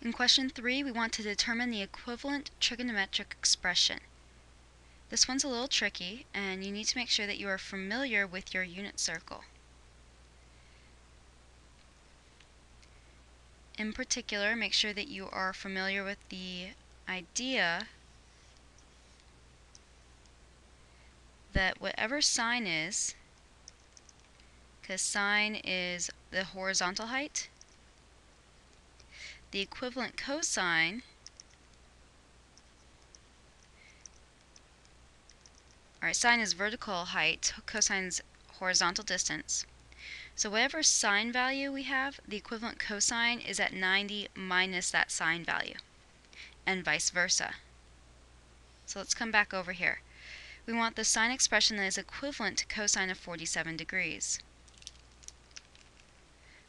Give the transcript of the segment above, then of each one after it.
In question 3, we want to determine the equivalent trigonometric expression. This one's a little tricky, and you need to make sure that you are familiar with your unit circle. In particular, make sure that you are familiar with the idea that whatever sine is, because sine is the horizontal height, the equivalent cosine sine is vertical height, cosine is horizontal distance. So whatever sine value we have, the equivalent cosine is at 90 minus that sine value, and vice versa. So let's come back over here. We want the sine expression that is equivalent to cosine of 47 degrees.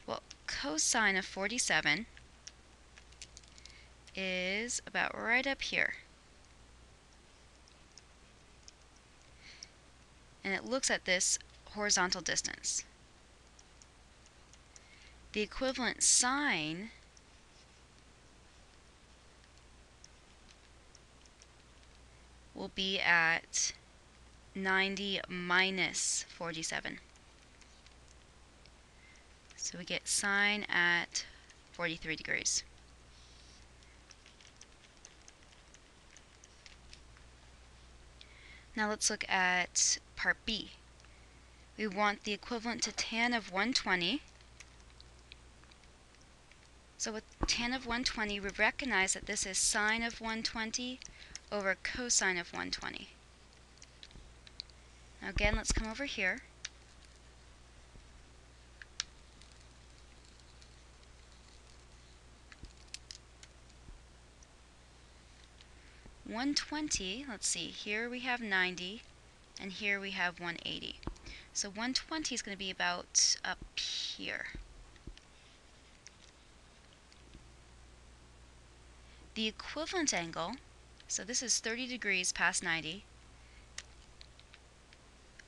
Well, cosine of 47 is about right up here. And it looks at this horizontal distance. The equivalent sine will be at 90 minus 47. So we get sine at 43 degrees. Now let's look at part B. We want the equivalent to tan of 120. So with tan of 120, we recognize that this is sine of 120 over cosine of 120. Now again, let's come over here. Let's see, here we have 90, and here we have 180. So 120 is going to be about up here. The equivalent angle, so this is 30 degrees past 90.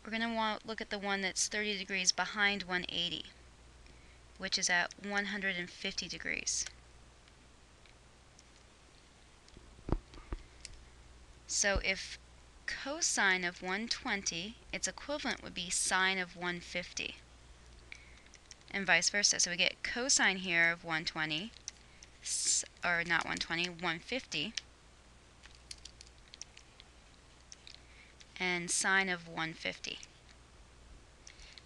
We're going to want to look at the one that's 30 degrees behind 180, which is at 150 degrees. So if cosine of 120, its equivalent would be sine of 150, and vice versa. So we get cosine here of 120, or not 120, 150, and sine of 150,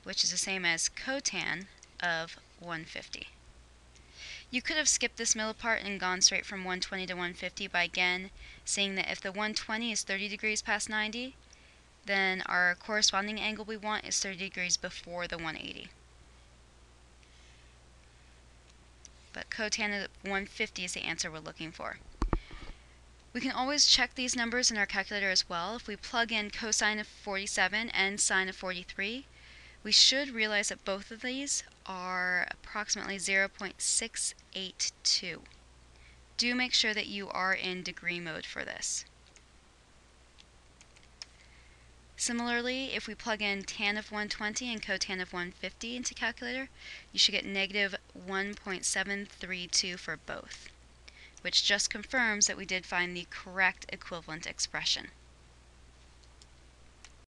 which is the same as cotan of 150. You could have skipped this middle part and gone straight from 120 to 150 by again seeing that if the 120 is 30 degrees past 90, then our corresponding angle we want is 30 degrees before the 180. But cotan of 150 is the answer we're looking for. We can always check these numbers in our calculator as well. If we plug in cosine of 47 and sine of 43, we should realize that both of these are approximately 0.682. Do make sure that you are in degree mode for this. Similarly, if we plug in tan of 120 and cotan of 150 into calculator, you should get negative 1.732 for both, which just confirms that we did find the correct equivalent expression.